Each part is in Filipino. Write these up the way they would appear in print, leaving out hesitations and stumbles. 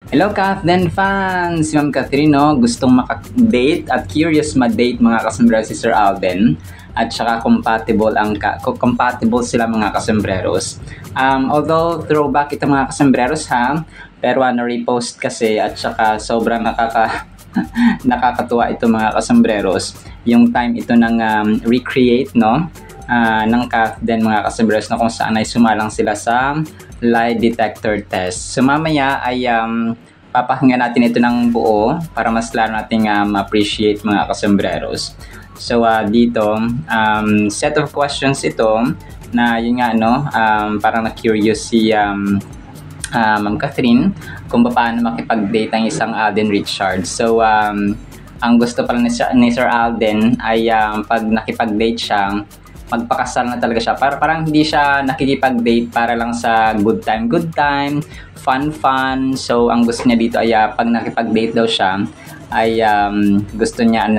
Hello, Kathleen fans! Si Ma'am Catherine, no, gustong maka-date at curious ma-date mga kasombrero si Sir Alden at saka compatible sila mga kasembreros. Although throwback ito mga kasembreros ha, pero na-repost kasi at saka sobrang nakakatuwa ito mga kasembreros. Yung time ito ng recreate no, ng Kathleen mga kasembreros na kung saan ay sumalang sila sa lie detector test. So mamaya ay papakinggan natin ito ng buo para mas lalo nating appreciate mga kasembreros. So dito, set of questions ito na yun nga no, parang na-curious si Ma'am Catherine kung paano makipag-date ang isang Alden Richards. So ang gusto pala ni Sir Alden ay pag nakipag-date siya, magpakasal na talaga siya. Parang hindi siya nakikipag-date para lang sa good time, fun. So, ang gusto niya dito ay pag nakipag-date daw siya, ay gusto niya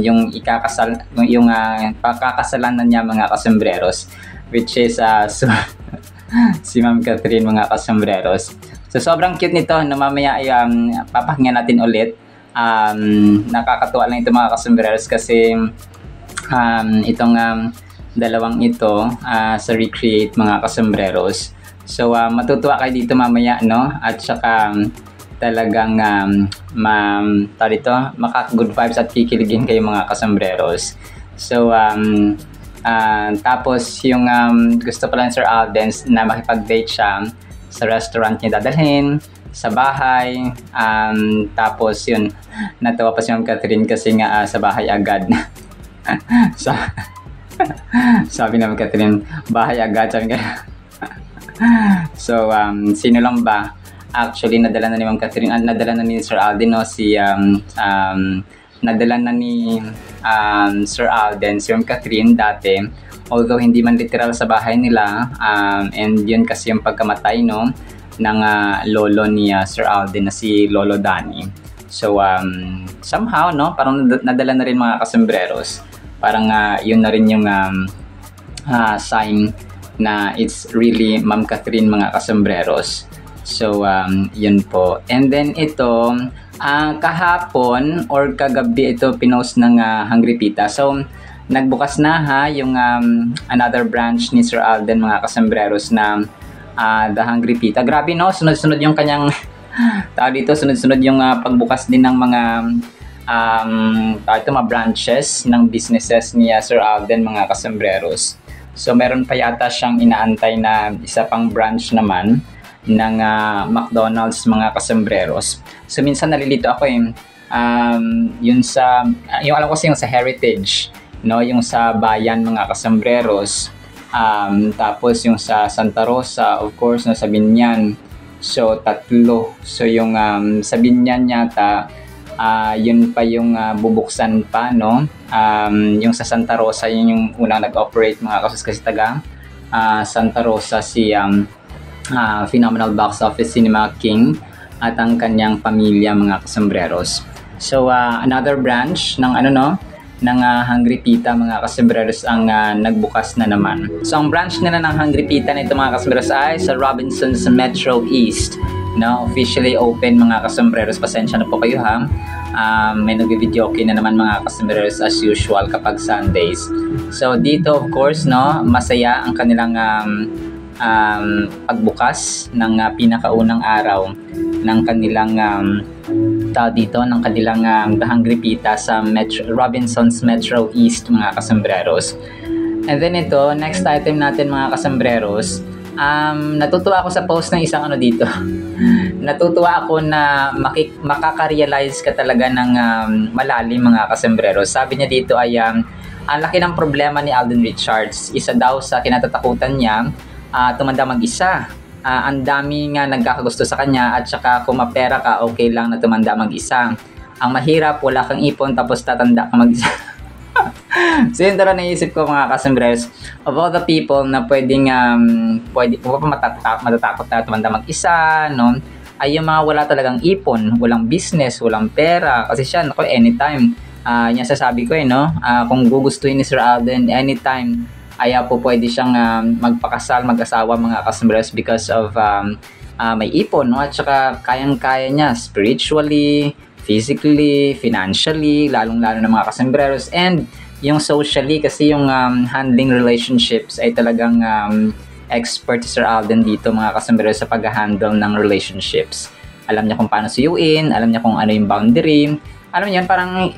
yung ikakasal, yung pakakasalan na niya mga kasembreros, which is si Ma'am Catherine mga kasembreros. So, sobrang cute nito na mamaya ay papakinggan natin ulit. Nakakatuwa lang ito mga kasembreros kasi itong dalawang ito sa recreate mga kasembreros. So matutuwa kayo dito mamaya no, at saka talagang maka-good vibes at kikiligin kayo mga kasembreros. So tapos yung gusto pala ni Sir Alden na makipag-date siya sa restaurant niya dadalhin, sa bahay, tapos yun, natawa pa si Ma'am Catherine kasi nga sa bahay agad. Sabi naman Catherine, bahay agad, sabi nga. So, sino lang ba? Actually, nadala na ni Ma'am Catherine, nadala na ni Sir Alden, no? Nadala na ni Sir Alden, si Ma'am Catherine dati, although hindi man literal sa bahay nila, and yun kasi yung pagkamatay, no? Ng lolo ni Sir Alden na si Lolo Danny. So, somehow, no? Parang nadala na rin mga kasembreros. Parang yun na rin yung sign na it's really Ma'am Catherine mga kasembreros. So yun po. And then ito kahapon or kagabi ito pinost ng Hungry Pita. So nagbukas na yung another branch ni Sir Alden mga kasembreros na The Hungry Pita. Grabe no, sunod-sunod yung kanyang tawag dito, sunod-sunod yung pagbukas din ng mga mga branches ng businesses ni Sir Alden mga kasembreros. So meron pa yata siyang inaantay na isa pang branch naman ng McDonald's mga kasembreros. So minsan nalilito ako yung alam ko kasi yung sa Heritage, no, yung sa Bayan mga kasembreros. Tapos yung sa Santa Rosa, of course, no, sa Binyan. So tatlo. So yung sa Binyan yata yun pa yung bubuksan pa no, yung sa Santa Rosa yun yung unang nag-operate mga kasus kasi taga Santa Rosa si Phenomenal Box Office Cinema King at ang kanyang pamilya mga kasembreros. So another branch ng ng Hungry Pita mga kasembreros ang nagbukas na naman. So ang branch nila ng Hungry Pita nito mga kasembreros ay sa Robinsons Metro East. No, officially open mga kasembreros. Pasensya na po kayo ha. May nag-video okay na naman mga kasembreros as usual kapag Sundays. So dito of course no, masaya ang kanilang pagbukas ng pinakaunang araw ng kanilang ng kanilang The Hungry Pita sa Robinsons Metro East mga kasembreros. And then ito, next item natin mga kasembreros. Natutuwa ako sa post ng isang dito. Natutuwa ako na makaka-realize ka talaga ng malalim mga kasembreros. Sabi niya dito ay ang laki ng problema ni Alden Richards. Isa daw sa kinatatakutan niya, tumanda mag-isa. Ang dami nga nagkakagusto sa kanya at saka kung mapera ka, okay lang na tumanda mag-isa. Ang mahirap, wala kang ipon tapos tatanda ka mag-isa. So yun talaga naisip ko mga kasembreros, of all the people na pwedeng matatakot na tumanda mag-isa, no, ay yung mga wala talagang ipon, walang business, walang pera, kasi siya anytime yung sasabi ko no, kung gugustuhin ni Sir Alden anytime ay po pwede siyang magpakasal, mag-asawa mga kasembreros because of may ipon, no? At saka kayang-kaya niya spiritually, physically, financially, lalong-lalo ng mga kasembreros, and yung socially, kasi yung handling relationships ay talagang expert si Sir Alden dito mga kasembreros sa pag-handle ng relationships. Alam niya kung paano suyuin, alam niya kung ano yung boundary, alam niyo, parang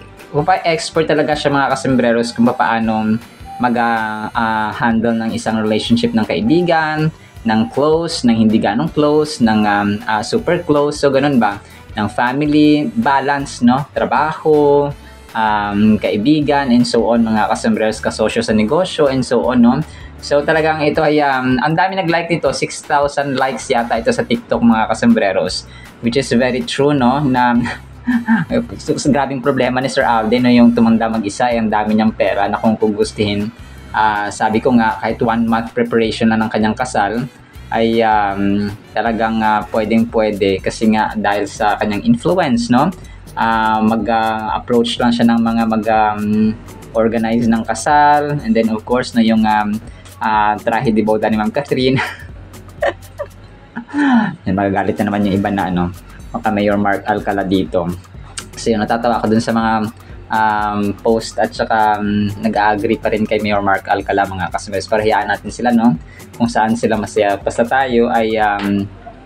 expert talaga siya mga kasembreros kung paano mag-handle ng isang relationship ng kaibigan, ng close, ng hindi ganong close, ng super close, so ganun ba? Ng family, balance, no? Trabaho, kaibigan, and so on, mga kasembreros, kasosyo sa negosyo, and so on, no? So talagang ito ay, ang dami nag-like nito, 6,000 likes yata ito sa TikTok mga kasembreros, which is very true, no? Na grabing problema ni Sir Alden, no? Yung tumanda mag-isa, ang dami niyang pera na kung gustuhin. Sabi ko nga, kahit 1 month preparation na ng kanyang kasal, ay talagang pwedeng-pwede kasi nga dahil sa kanyang influence, no? Mag-approach lang siya ng mga organize ng kasal, and then of course na yung trahe de boda ni Ma'am Catherine. Yan, magagalit na naman yung iba na baka Mayor Mark Alcala dito. Kasi natatawa ako dun sa mga post at saka nag-agree pa rin kay Mayor Mark Alcala mga kasembreros. Para hiyaan natin sila, no? Kung saan sila masaya. Basta tayo ay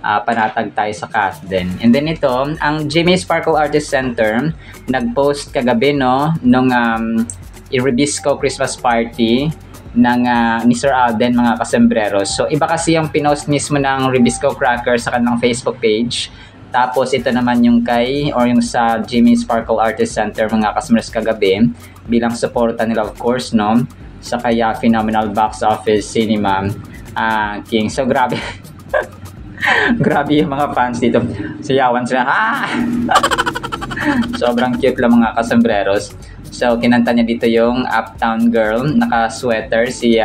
panatag tayo sa Casden. And then ito, ang Jimmy Sparkle Artist Center nag-post kagabi, no, nung Iribisco Christmas Party ng ni Sir Alden mga kasembreros. So iba kasi yung pinost mismo ng Ribisco Cracker sa kanilang Facebook page. Tapos ito naman yung yung sa Jimmy Sparkle Artist Center mga kasembreros kagabi bilang suporta nila, of course, no, sa kaya phenomenal box office cinema King. So grabe. Grabe yung mga fans dito. Sayawan sila. Sobrang cute lang mga kasembreros. So kinanta niya dito yung Uptown Girl, naka-sweater si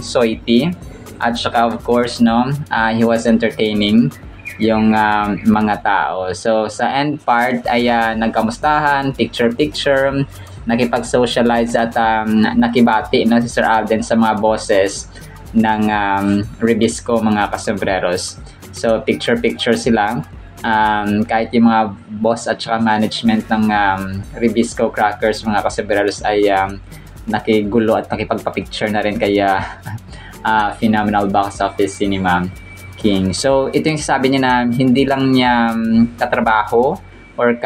Soiti. At saka of course, no, he was entertaining yung mga tao. So sa end part ay nagkamustahan, picture-picture, nakipag-socialize at nakibati, no, si Sir Alden sa mga bosses ng Ribisco mga kasembreros. So picture-picture sila. Kahit yung mga boss at saka management ng Ribisco Crackers mga kasembreros ay nakigulo at nakipagpa-picture na rin kaya phenomenal box office cinema King. So ito yung sabi niya na hindi lang niya katrabaho or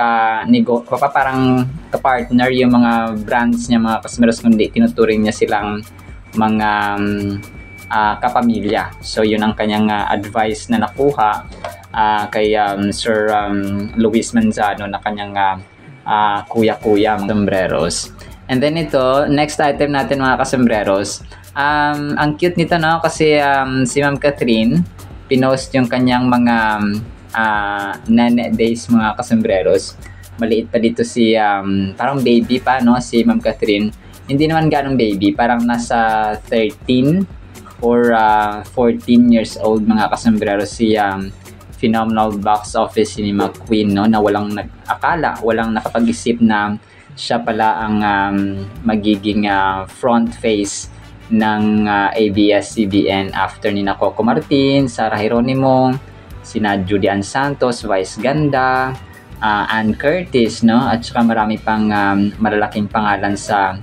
parang ka-partner yung mga brands niya mga kasembreros, kundi tinuturing niya silang mga kapamilya. So yun ang kanyang advice na nakuha kay Sir Luis Manzano na kanyang kuya-kuya mga kasembreros. And then ito, next item natin mga kasembreros. Ang cute nito, no, kasi si Ma'am Catherine pinost yung kanyang mga nene days mga kasembreros. Maliit pa dito si parang baby pa, no, si Ma'am Catherine. Hindi naman ganong baby, parang nasa 13 or 14 years old mga kasembreros si phenomenal box office cinema queen, no, na walang walang nakapag-isip na siya pala ang magiging front face ng ABS-CBN after ni Coco Martin, Sarah Geronimo, sina Julian Santos, Vice Ganda, Ann Curtis, no, at saka marami pang malalaking pangalan sa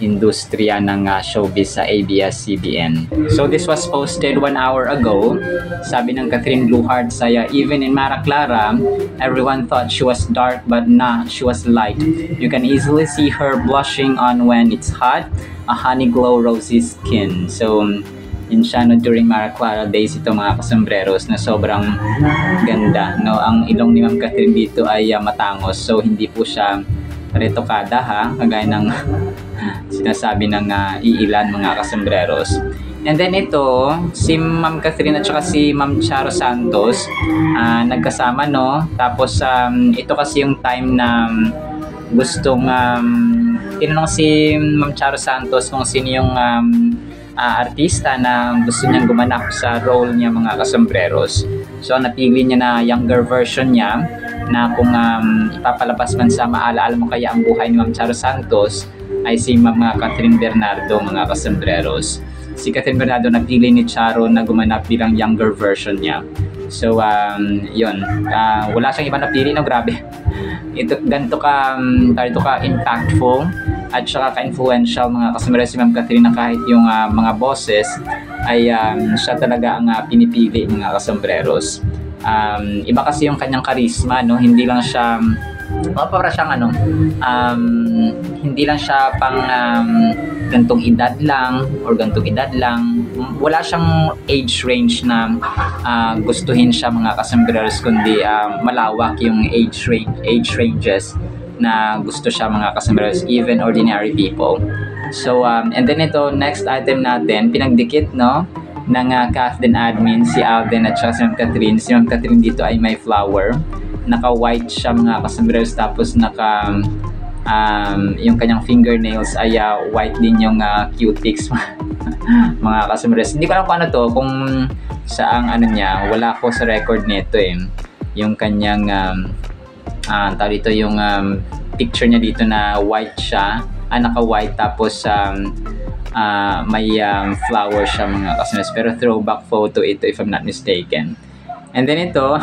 industriya ng showbiz sa ABS-CBN. So this was posted 1 hour ago. Sabi ng Catherine Bluehard saya, even in Mara Clara, everyone thought she was dark but nah, she was light. You can easily see her blushing on when it's hot, a honey glow rosy skin. So yun siya, no, during Mara Clara days ito mga kasembreros na sobrang ganda, no. Ang ilong ni Ma'am Catherine dito ay matangos, so hindi po siya retokada, kagaya ng sinasabi ng iilan mga kasembreros. And then ito, si Ma'am Catherine at saka si Ma'am Charo Santos nagkasama, no. Tapos ito kasi yung time na gustong tinanong si Ma'am Charo Santos kung sino yung artista na gusto niyang gumanap sa role niya mga kasembreros. So napili niya na younger version niya na kung ipapalabas man sa Maalaala Mo Kaya ang Buhay ni Ma'am Charo Santos ay si Ma'am Catherine Bernardo mga kasembreros. Si Catherine Bernardo napili ni Charo na gumanap bilang younger version niya. So, yun. Wala siyang ibang napili, no? Grabe. Ganito ka impactful at saka ka-influential mga kasumbrero si Ma'am Catherine, na kahit yung mga bosses ay siya talaga ang pinipili mga kasambreros. Iba kasi yung kanyang karisma, no? Hindi lang siya para siyang hindi lang siya pang gantong edad lang or gantong edad lang. Wala siyang age range na gustuhin siya mga kasambreros, kundi malawak yung age ranges na gusto siya mga kasambreros, even ordinary people. So and then ito, next item natin, pinagdikit, no, ng Kath din admin, si Alden at saka si Ma'am Catherine. Si Ma'am Catherine dito ay may flower, naka-white siya mga kasambreros, tapos yung kanyang fingernails ay white din yung cutics mga kasambreros. Hindi ko alam kung ano to, kung saang niya, wala ko sa record nito yung kanyang tawag dito, yung picture niya dito na white siya, naka-white, tapos may flower siya mga kasambreros, pero throwback photo ito if I'm not mistaken. And then ito,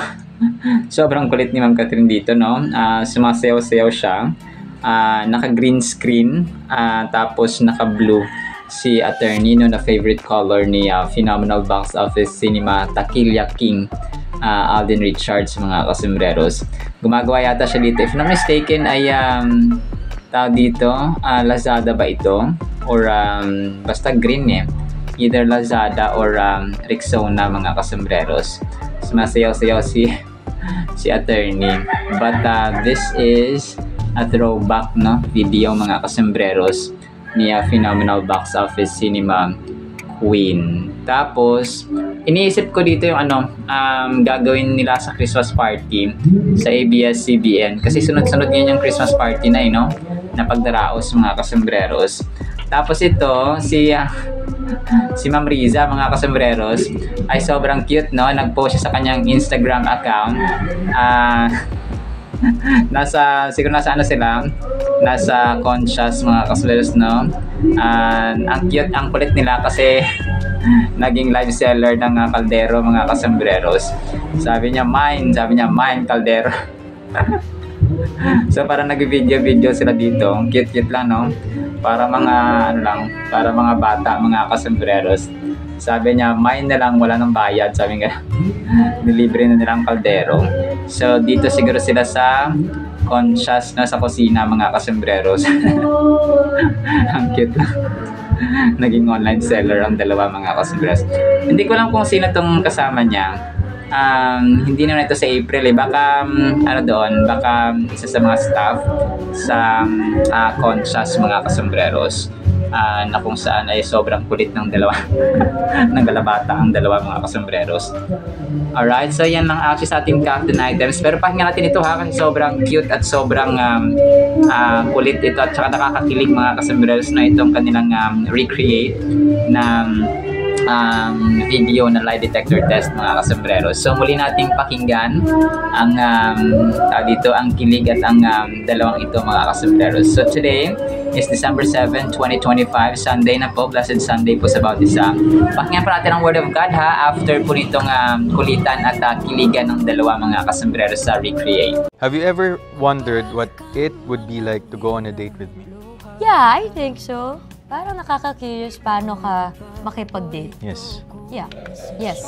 sobrang kulit ni Ma'am Catherine dito, no? Sumasayaw-sayaw siya. Naka-green screen, tapos naka-blue si attorney, no, na favorite color ni Phenomenal Box Office Cinema Taquilla King, Alden Richards mga kasambreros. Gumagawa yata siya dito, if not mistaken, ay tawag dito, Lazada ba ito? Or basta green either Lazada or Rexona mga kasambreros. Sumasayaw-sayaw si attorney. But this is a throwback, no, video mga kasambreros ni Phenomenal Box Office Cinema Queen. Tapos iniisip ko dito yung gagawin nila sa Christmas party sa ABS-CBN, kasi sunod-sunod ngayon yung Christmas party na, no, na pagdaraos mga kasambreros. Tapos ito si Ma'am Riza mga kasambreros ay sobrang cute, no? Nag-post siya sa kanyang Instagram account. Siguro nasa sila, nasa Conscious mga kasambreros, no? Ang cute, ang kulit nila kasi naging live seller ng kaldero mga kasambreros. Sabi niya mine kaldero. So parang nag-video sila dito, cute lang, no? Para mga para mga bata mga kasambreros. Sabi niya, mine na lang, wala nang bayad, sabi nga. Nilibre na nilang kaldero. So dito siguro sila sa Conscious, na sa kusina mga kasambreros. Ang cute lang. Naging online seller ang dalawa mga kasambreros. Hindi ko lang kung sino tong kasama niya. Hindi naman ito sa April, baka baka isa sa mga staff sa Conscious mga kasambreros, na kung saan ay sobrang kulit ng dalawa ng galabata ang dalawa mga kasambreros. Alright, so yan lang actually sa ating captain items, pero pakinggan natin ito kasi sobrang cute at sobrang kulit ito at saka nakakakilig mga kasambreros na itong kanilang recreate na video na lie detector test mga kasambreros. So muli nating pakinggan ang ang kilig at ang dalawang ito mga kasambreros. So today is December 7, 2025, Sunday na po, Blessed Sunday po sa Bautista. Pakinggan pa natin ang Word of God after po nitong kulitan at kiligan ng dalawa mga kasambreros sa recreate. Have you ever wondered what it would be like to go on a date with me? Yeah, I think so. Parang nakaka-curious paano ka makipag-date. Yes. Yeah. Yes.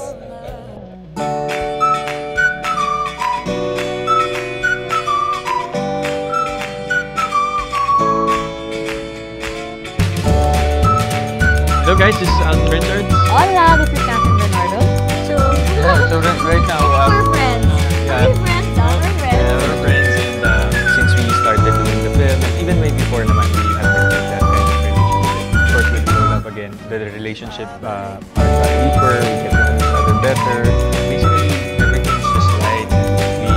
Hello guys, this is Alan Bernard. Hola, this is Catherine Bernardo. So Right now, we're friends. yeah. We're friends. We're friends. Yeah, we're friends, and since we started doing the film, and even way before naman, we have maintained that kind of relationship. Of course, when we grow up again, the relationship are deeper, we get to know each other better. Basically, everything's just right. We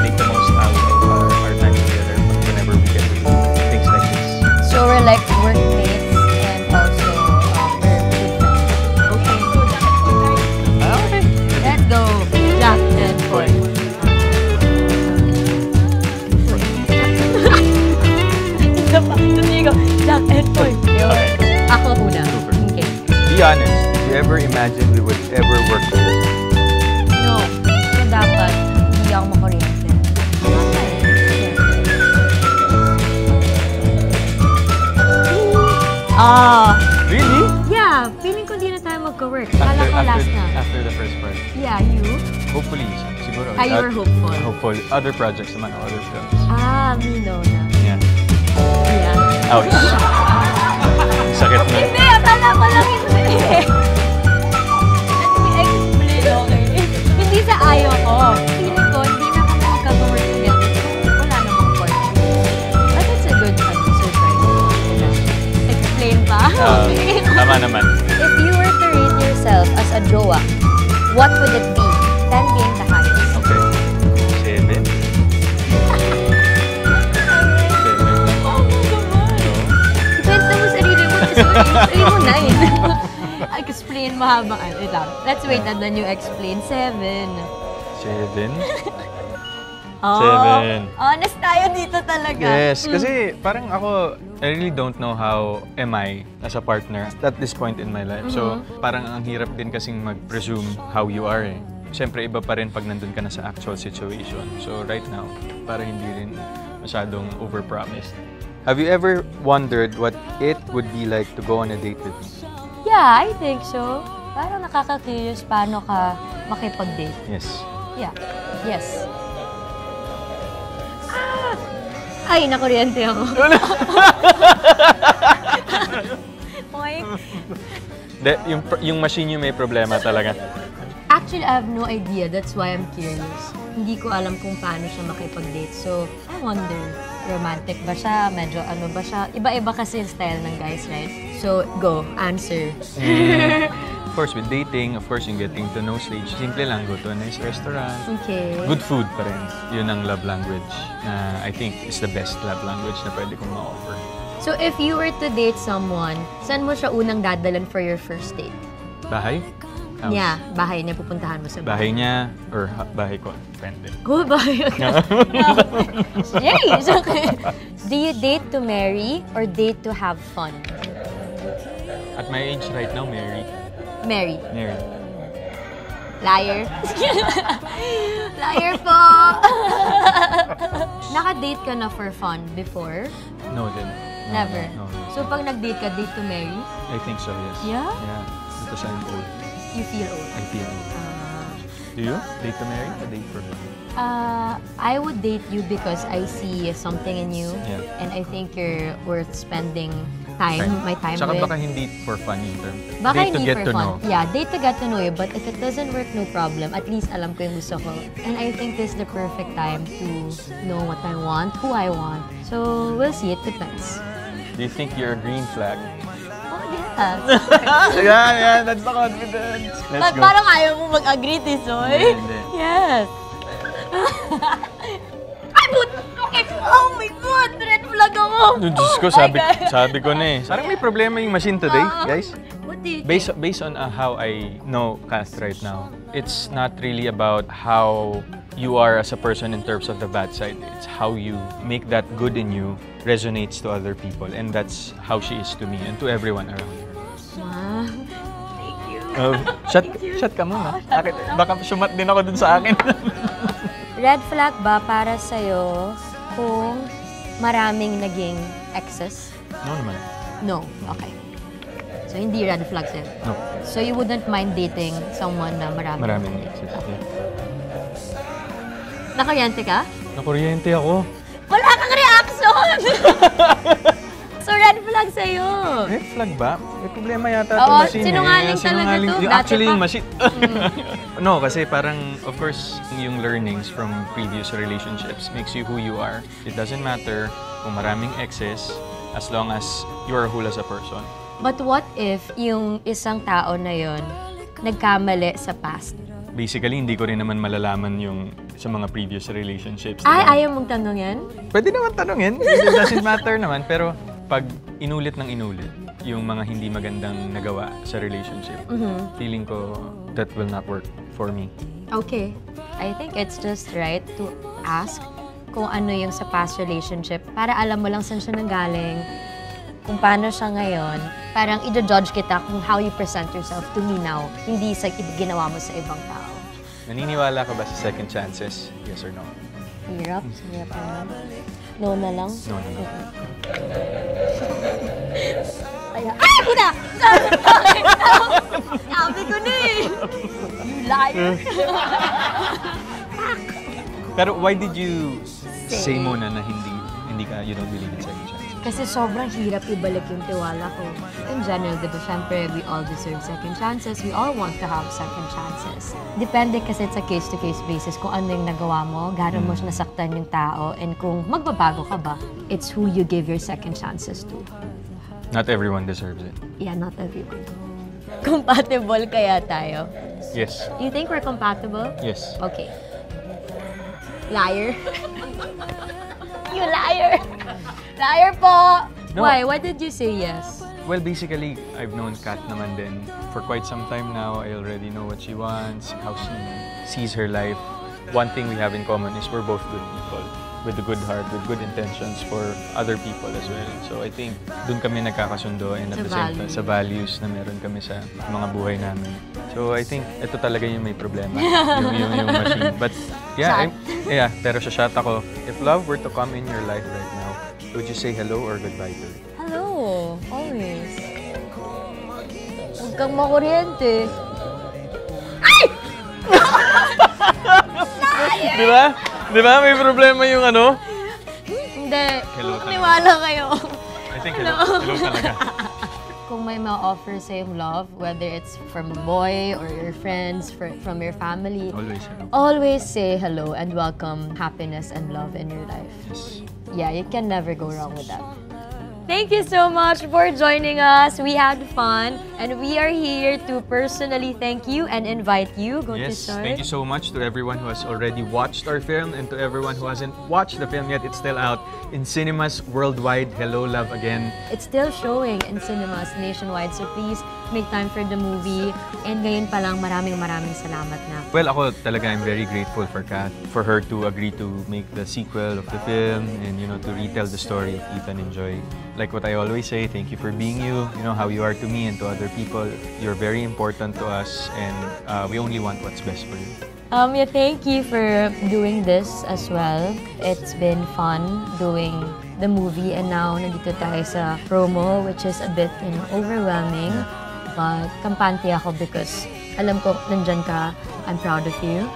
make the most out of our time together whenever we get to do things like this. So we're like workmates and also we're good friends. Okay. Let's go. Jack and Poy. Jack and Poy. Okay. Ako una. Super. Okay. Be honest, did you ever imagine we would ever work together? No. Ah, Really? yeah. Feeling ko di na tayo magka-work. Kala ko last na. After the first part. Yeah, you? Hopefully, siguro. Ah, you were hopeful. Hopeful. Other projects naman, other films. Ah, me no na. Yeah. Yeah. Ouch. Sakit na. Hindi, akala ko lang hindi. Let me explain, okay? Hindi sa ayaw ko. Feeling ko, hindi na kami magka-work together. So, wala namang point. But it's a good surprise. Explain pa? Okay. Tama naman. If you were to rate yourself as a jowa, what would it be? 10 being the highest. Okay. 7. 7. Kwenta mo sarili mo. Sarili mo 9. Explain mahabang ano. Wait lang. Let's wait and then you explain. 7. 7. Oh, 7. honest tayo dito talaga. Yes, kasi parang ako, I really don't know how am I as a partner at this point in my life. So, parang ang hirap din kasing mag-presume how you are eh. Siyempre, iba pa rin pag nandun ka na sa actual situation. So, right now, para hindi rin masyadong overpromised. Have you ever wondered what it would be like to go on a date with me? Yeah, I think so. Parang nakaka-curious paano ka makipag-date. Yes. Yeah. Yes. Ay, nakuryente ako. Oy. Yung machine yung may problema talaga. Actually, I have no idea. That's why I'm curious. Hindi ko alam kung paano siya makipag-date. So, I wonder, romantic ba siya? Medyo ano ba siya? Iba-iba kasi yung style ng guys, right? So, go. Answer. Of course, with dating, of course, yung getting to know stage, simple lang, go to a nice restaurant. Okay. Good food pa rin. Yun ang love language na I think is the best love language na pwede kong ma-offer. So, if you were to date someone, saan mo siya unang dadalan for your first date? Bahay? House. Yeah, bahay niya. Pupuntahan mo sa Bahay niya or bahay ko. Depende. Oh, bahay agad. Yay! Okay. Do you date to marry or date to have fun? At my age right now, married. Marry. Married. Liar. Liar po! Naka-date ka na for fun before? No, then. Never. No. So, pag nag-date ka, date to marry, I think so, yes. Yeah? Yeah. Because I'm old. you feel old. I feel old. Do you? Date to marry or date for fun? I would date you because I see something in you. Yeah. And I think you're worth spending my time Tsaka with. baka hindi for fun yung term. Baka Date to hindi get for to fun. know. Yeah, date to get to know you. But if it doesn't work, no problem. At least alam ko yung gusto ko. And I think this is the perfect time to know what I want, who I want. So, we'll see. It depends. Do you think you're a green flag? Oh, yeah. yeah, that's the confidence. Let's But go. parang ayaw mo mag-agree, Tisoy. Hindi. Yes. Ay, okay. Oh my God! Red flag ako! Diyos ko, sabi ko na eh. Parang may problema yung machine today, guys. What do you think? Based on how I know Kath right now, it's not really about how you are as a person in terms of the bad side. It's how you make that good in you resonates to other people. And that's how she is to me and to everyone around her. Wow. Thank you. Shut ka muna. Baka sumat din ako dun sa akin. Red flag ba para sa'yo kung maraming naging exes? No naman. No. Okay. So, hindi red flag sa'yo? No. So, you wouldn't mind dating someone na Maraming naging exes. Okay. Yeah. Nakaryente ka? Nakuryente ako. Wala kang reaction! So, red flag sa'yo. Red flag ba? May problema yata Oo, itong machine sinungaling talaga to. Dati Actually, pa. yung machine. No, kasi parang, of course, yung learnings from previous relationships makes you who you are. It doesn't matter kung maraming exes as long as you are whole as a person. But what if yung isang tao na yon nagkamali sa past? Basically, hindi ko rin naman malalaman yung sa mga previous relationships. Ay, ayaw mong tanongin? Pwede naman tanungin. It doesn't matter naman. Pero pag inulit ng inulit yung mga hindi magandang nagawa sa relationship, feeling ko that will not work for me. Okay. I think it's just right to ask kung ano yung sa past relationship para alam mo lang saan siya nanggaling, kung paano siya ngayon. Parang i-judge kita kung how you present yourself to me now, hindi sa ginawa mo sa ibang tao. Naniniwala ka ba sa second chances? Yes or no? Hirap. Hirap naman. No na lang? No naman. Ay, puta! Sabi ko na eh! You liar! Pero why did you say muna na you don't believe in second chances? Kasi sobrang hirap ibalik yung tiwala ko. In general, diba, syempre, we all deserve second chances. We all want to have second chances. Depende kasi sa case-to-case basis kung ano yung nagawa mo, gaano mo nasaktan yung tao, and kung magbabago ka ba, it's who you give your second chances to. Not everyone deserves it. Yeah, not everyone. Compatible kaya tayo? Yes. You think we're compatible? Yes. Okay. Liar. You liar! Liar po! No. Why? Why did you say yes? Well, basically, I've known Kat naman din for quite some time now. I already know what she wants, how she sees her life. One thing we have in common is we're both good people with a good heart, with good intentions for other people as well. So I think dun kami nagkakasundo, and at the same time, sa values na meron kami sa mga buhay namin. So I think ito talaga yung may problema, yung machine. But yeah, pero sa shot ako, if love were to come in your life right now, would you say hello or goodbye to it? Hello, always. Huwag kang makuryente. Di ba? Di ba? May problema yung ano? Hindi. Hello talaga. Maniwala kayo. I think hello talaga. Kung may ma-offer sa yung love, whether it's from a boy or your friends, from your family, Always hello. always say hello and welcome happiness and love in your life. Yes. Yeah, you can never go wrong with that. Thank you so much for joining us. We had fun, and we are here to personally thank you and invite you. Go to Yes, start. thank you so much to everyone who has already watched our film, and to everyone who hasn't watched the film yet. It's still out in cinemas worldwide. Hello, Love Again. It's still showing in cinemas nationwide, so please make time for the movie. And ngayon pa lang, maraming salamat na. Well, ako talaga, I'm very grateful for Kat, for her to agree to make the sequel of the film and, to retell the story of Ethan and Joy. Like what I always say, thank you for being you. You know how you are to me and to other people. You're very important to us, and we only want what's best for you. Yeah, thank you for doing this as well. It's been fun doing the movie, and now nandito tayo sa promo, which is a bit overwhelming. But kampante ako because alam ko nandyan ka. I'm proud of you,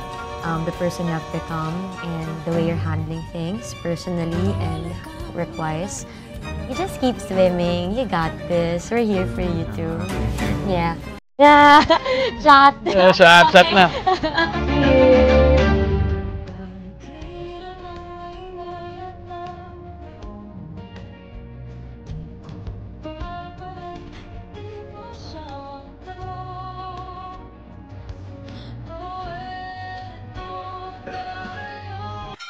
the person you have become, and the way you're handling things personally and work-wise. You just keep swimming. You got this. We're here for you too. Yeah. Yeah. Shot. Shot na.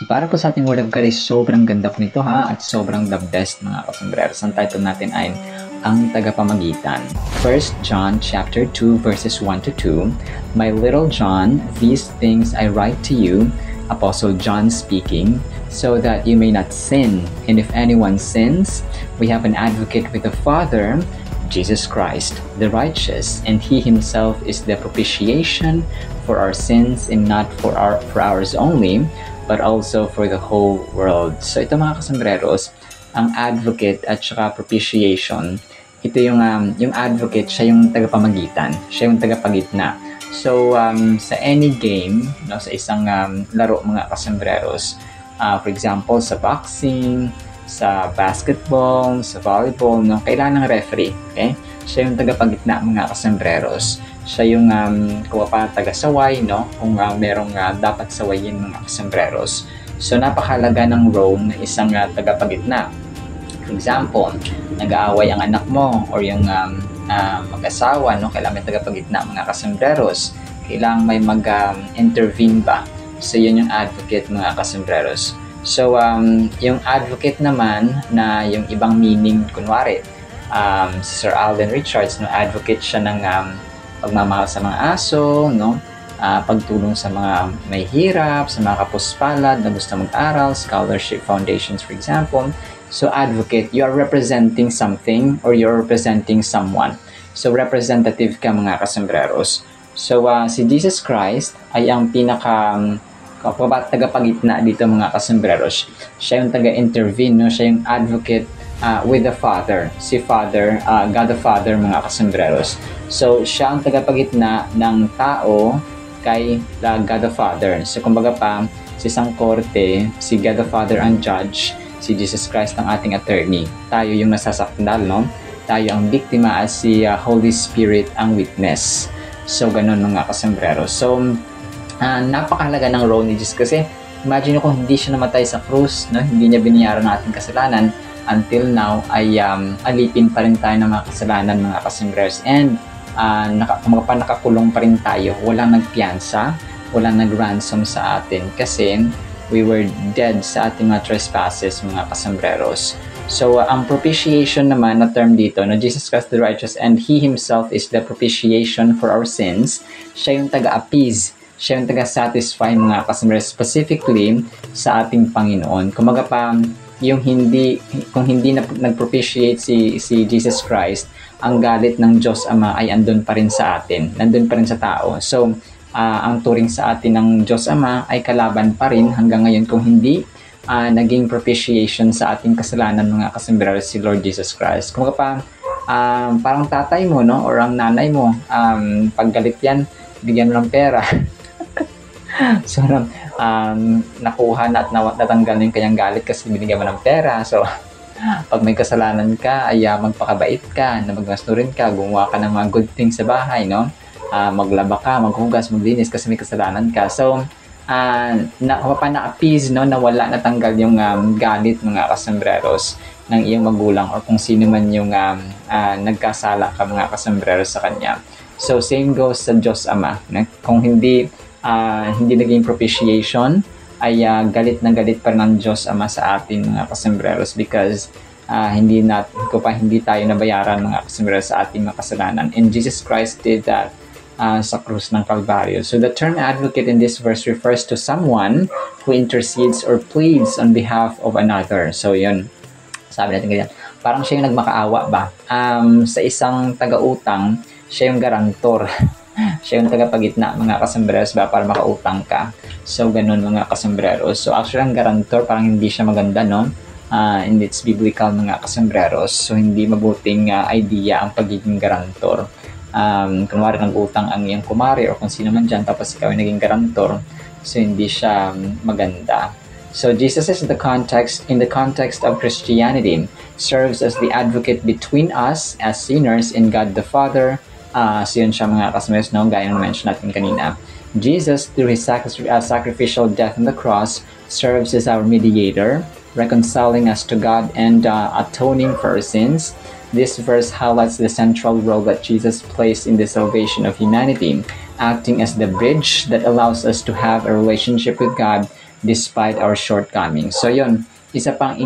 Para po sa ating word of God ay sobrang ganda po nito at sobrang the best mga kasambreros. Ang title natin ay Ang Tagapamagitan. 1 John chapter 2 verses 1 to 2. My little John, these things I write to you, Apostle John speaking, so that you may not sin. And if anyone sins, we have an advocate with the Father, Jesus Christ, the righteous, and He Himself is the propitiation for our sins, and not for ours only, but also for the whole world. So ito mga kasambreros, ang advocate at saka propitiation, ito yung advocate, siya yung tagapamagitan, siya yung tagapagitna. So sa any game, sa isang laro mga kasambreros, for example sa boxing, sa basketball, sa volleyball, kailangan ng referee. Okay? Siya yung tagapagitna mga kasambreros. Siya yung taga-saway, kung merong dapat sawayin mga kasambreros. So, napakahalaga ng role ng isang tagapagitna. For example, nag-aaway ang anak mo or yung mag-asawa, kailangan may tagapagitna mga kasambreros. Kailangan may mag-intervene ba? So, yun yung advocate mga kasambreros. So, yung advocate naman na yung ibang meaning, kunwari, si Sir Alden Richards, advocate siya ng pagmamahal sa mga aso, pagtulong sa mga may hirap, sa mga kapuspalad na gusto mag-aral, scholarship foundations for example. So advocate, you are representing something or you're representing someone. So representative ka mga kasambreros. So si Jesus Christ ay ang tagapagitna dito mga kasambreros. Siya yung taga-intervene, siya yung advocate with the Father. Si Father, God the Father, mga kasembreros. So, siya ang tagapagitna ng tao kay God the Father. So, kumbaga pa, si isang korte, si God the Father ang judge, si Jesus Christ ang ating attorney. Tayo yung nasasakdal, no? Tayo ang biktima at si Holy Spirit ang witness. So, ganun mga kasembreros. So, napakahalaga ng role ni Jesus kasi imagine kung hindi siya namatay sa krus, no? Hindi niya binayaran ang ating kasalanan, until now ay alipin pa rin tayo ng mga kasalanan, mga kasembreros. And nakakulong pa rin tayo. Walang nagpiyansa, walang nag-ransom sa atin kasi we were dead sa ating mga trespasses, mga kasembreros. So, ang propitiation naman na term dito, no, Jesus Christ the righteous, and He Himself is the propitiation for our sins. Siya yung taga-appease, siya yung taga-satisfy, mga kasembreros, specifically sa ating Panginoon. Kumaga pa, kung hindi nag-propitiate si Jesus Christ, ang galit ng Diyos Ama ay andun pa rin sa atin, nandun pa rin sa tao. So, ang turing sa atin ng Diyos Ama ay kalaban pa rin hanggang ngayon kung hindi naging propitiation sa ating kasalanan, mga kasembreros, si Lord Jesus Christ. Kung parang tatay mo, no, or ang nanay mo, pag galit yan, bigyan mo ng pera. So, nakuha na at natanggal yung kanyang galit kasi binigyan mo ng pera. So, pag may kasalanan ka, ay magpakabait ka, na magmasnurin ka, gumawa ka ng mga good things sa bahay, no? Maglaba ka, maghugas, maglinis kasi may kasalanan ka. So, na-appease, no, nawala, natanggal yung galit, mga kasembreros, ng iyong magulang or kung sino man yung nagkasala ka, mga kasembreros, sa kanya. So, same goes sa Diyos Ama. Kung hindi naging propitiation, ay galit na galit pa ng Diyos Ama sa atin, mga kasembreros, because hindi tayo nabayaran, mga kasembreros, sa ating mga kasalanan. And Jesus Christ did that sa krus ng Kalbaryo. So the term advocate in this verse refers to someone who intercedes or pleads on behalf of another. So yun, sabi natin ganyan. Parang siya yung nagmakaawa ba? Sa isang taga-utang, siya yung garantor. Siya yung tagapagitna, mga kasembreros, ba, para makautang ka. So, ganun, mga kasembreros. So, actually, ang garantor, parang hindi siya maganda, no? And it's biblical, mga kasembreros. So, hindi mabuting idea ang pagiging garantor. Kunwari, nag-utang ang iyong kumari or kung sino man dyan, tapos ikaw ay naging garantor. So, hindi siya maganda. So, Jesus is in the context of Christianity, serves as the advocate between us as sinners and God the Father. So yun siya, mga kasembreros, no? Gaya ng mention natin kanina. Jesus, through His sacrificial death on the cross, serves as our mediator, reconciling us to God and atoning for our sins. This verse highlights the central role that Jesus plays in the salvation of humanity, acting as the bridge that allows us to have a relationship with God despite our shortcomings. So yun, isa pang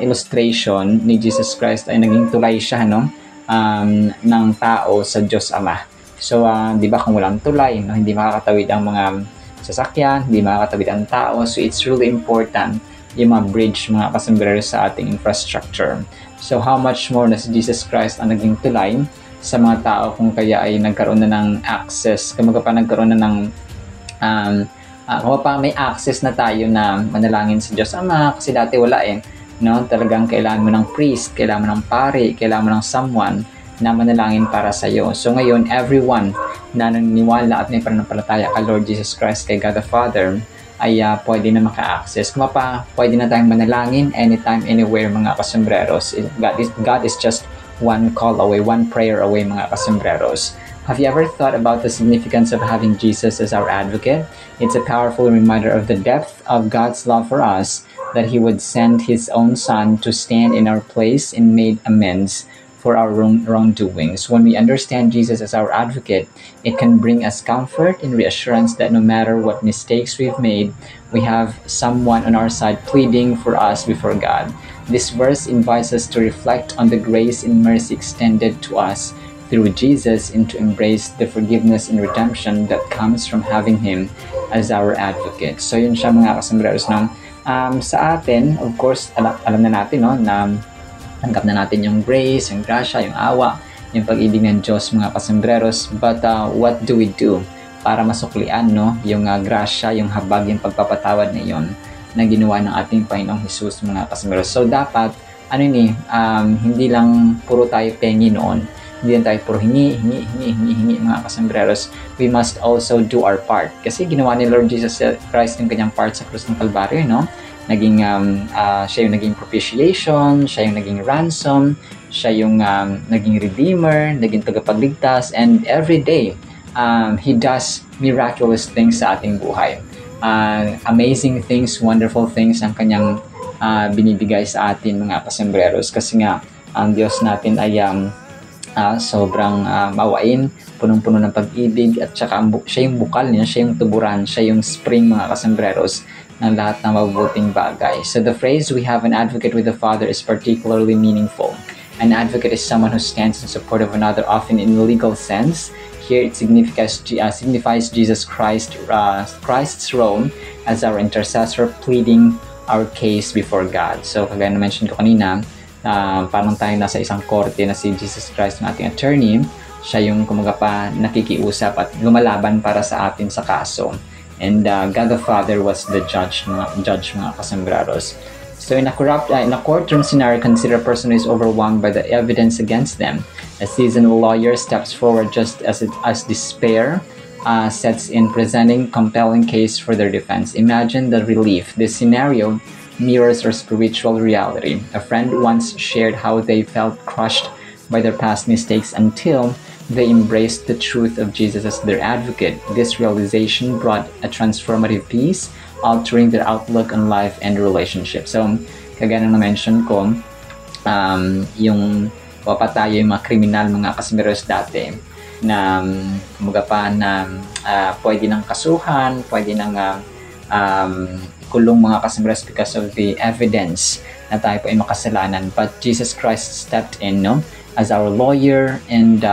illustration ni Jesus Christ ay naging tulay siya, no? Ng tao sa Diyos Ama. So, di ba, kung walang tulay, no, hindi makakatawid ang mga sasakyan, hindi makakatawid ang tao. So, it's really important yung mga bridge, mga kasembreros, sa ating infrastructure. So, how much more na si Jesus Christ ang naging tulay sa mga tao kung kaya ay nagkaroon na ng access, kumbaga pa nagkaroon na ng may access na tayo na manalangin sa Diyos Ama kasi dati wala no, talagang kailangan mo ng priest, kailangan mo ng pari, kailangan mo ng someone na manalangin para sa iyo. So ngayon, everyone na naniniwala at may pananampalataya kay Lord Jesus Christ, kay God the Father, ay pwede na maka-access. Pwede na tayong manalangin anytime, anywhere, mga kasembreros. God is just one call away, one prayer away, mga kasembreros. Have you ever thought about the significance of having Jesus as our advocate? It's a powerful reminder of the depth of God's love for us, that He would send His own Son to stand in our place and made amends for our wrongdoings. When we understand Jesus as our advocate, it can bring us comfort and reassurance that no matter what mistakes we've made, we have someone on our side pleading for us before God. This verse invites us to reflect on the grace and mercy extended to us through Jesus and to embrace the forgiveness and redemption that comes from having Him as our advocate. So yun siya, mga kasembreros, no? Sa atin, of course, alam na natin, no, na tanggap na natin yung grace, yung grasya, yung awa, yung pag-ibig ng Diyos, mga kasembreros. But what do we do para masuklian, no, yung grasya, yung habag, yung pagpapatawad na yun na ginawa ng ating Panginoong Jesus, mga kasembreros? So dapat hindi lang puro tayo pengi noon. Hindi lang tayo puro hingi mga kasambreros. We must also do our part. Kasi ginawa ni Lord Jesus Christ yung kanyang part sa krus ng Kalbaryo, no? Siya yung naging propitiation, siya yung naging ransom, siya yung naging redeemer, naging tagapagligtas, and every day, He does miraculous things sa ating buhay. Amazing things, wonderful things ang kanyang binibigay sa atin mga kasambreros. Kasi nga, ang Diyos natin ay sobrang mawain, punong-puno ng pag-ibig, at saka siya yung bukal niya, siya yung tuburan, siya yung spring mga kasambreros ng lahat ng mabubuting bagay. So the phrase, "we have an advocate with the Father," is particularly meaningful. An advocate is someone who stands in support of another, often in a legal sense. Here it signifies Jesus Christ, Christ's role as our intercessor, pleading our case before God. So kagaya na mention ko kanina, parang tayo nasa isang korte na si Jesus Christ ng ating attorney. Siya yung nakikiusap at lumalaban para sa atin sa kaso. And God the Father was the judge mga kasambreros. So in a courtroom scenario, consider a person who is overwhelmed by the evidence against them. A seasoned lawyer steps forward just as despair sets in, presenting compelling case for their defense. Imagine the relief. This scenario mirrors our spiritual reality. A friend once shared how they felt crushed by their past mistakes until they embraced the truth of Jesus as their advocate. This realization brought a transformative peace, altering their outlook on life and relationship. So, kagaya na mention ko, yung papatayo yung mga kriminal, mga kasambreros dati, na pwede ng kasuhan, pwede ng kulong mga kasambreros because of the evidence na tayo po ay makasalanan. But Jesus Christ stepped in, no, as our lawyer and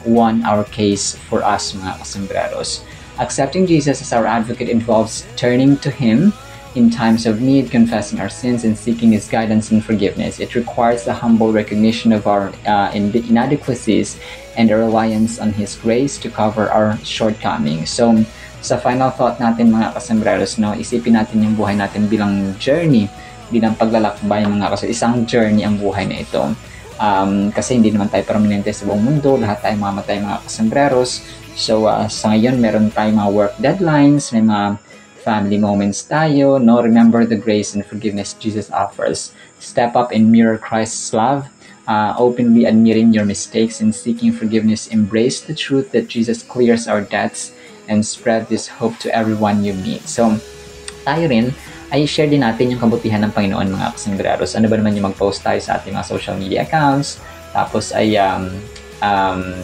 won our case for us mga kasambreros. Accepting Jesus as our advocate involves turning to Him in times of need, confessing our sins, and seeking His guidance and forgiveness. It requires a humble recognition of our inadequacies and a reliance on His grace to cover our shortcomings. So, sa final thought natin mga kasambreros, no, isipin natin yung buhay natin bilang journey, bilang paglalakbay mga kasambreros. Isang journey ang buhay na ito. Kasi hindi naman tayo permanente sa buong mundo, lahat tayo mamatay mga kasambreros. So sa ngayon meron tayong mga work deadlines, may mga family moments tayo, no? Remember the grace and forgiveness Jesus offers. Step up and mirror Christ's love, openly admitting your mistakes and seeking forgiveness. Embrace the truth that Jesus clears our debts and spread this hope to everyone you meet. So, tayo rin, ay share din natin yung kabutihan ng Panginoon mga kasambreros. Ano ba naman yung mag-post tayo sa ating mga social media accounts, tapos ay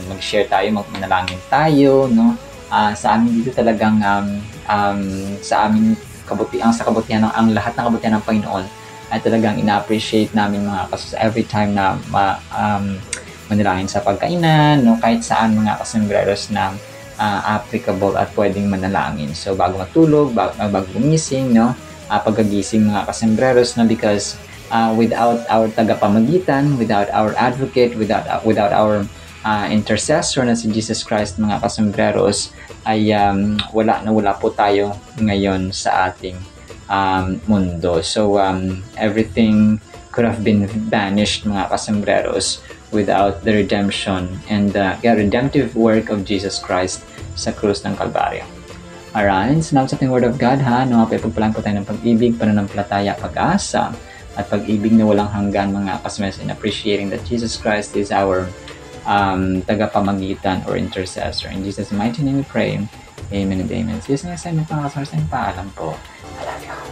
mag-share tayo, manalangin tayo, no? Sa amin dito talagang sa aming kabutihan, ang lahat ng kabutihan ng Panginoon ay talagang ina-appreciate namin mga kasambreros every time na manalangin sa pagkainan, no? Kahit saan mga kasambreros na applicable at pwedeng manalangin. So bago matulog, bago gumising, no, pagkagising mga kasambreros, no, because without our tagapamagitan, without our advocate, without our intercessor na si Jesus Christ mga kasambreros, ay wala po tayo ngayon sa ating mundo. So everything could have been banished mga kasambreros without the redemption and the redemptive work of Jesus Christ sa krus ng Kalbaryo. Alright, salamat sa ating Word of God ha. Pagpapalaan po tayo ng pag-ibig, pananampalataya, pag-asa, at pag-ibig na walang hanggan mga kasambreros, and appreciating that Jesus Christ is our tagapamagitan or intercessor. In Jesus' mighty name we pray. Amen and amen. See you next time mga kasambreros. Paalam po. I love you.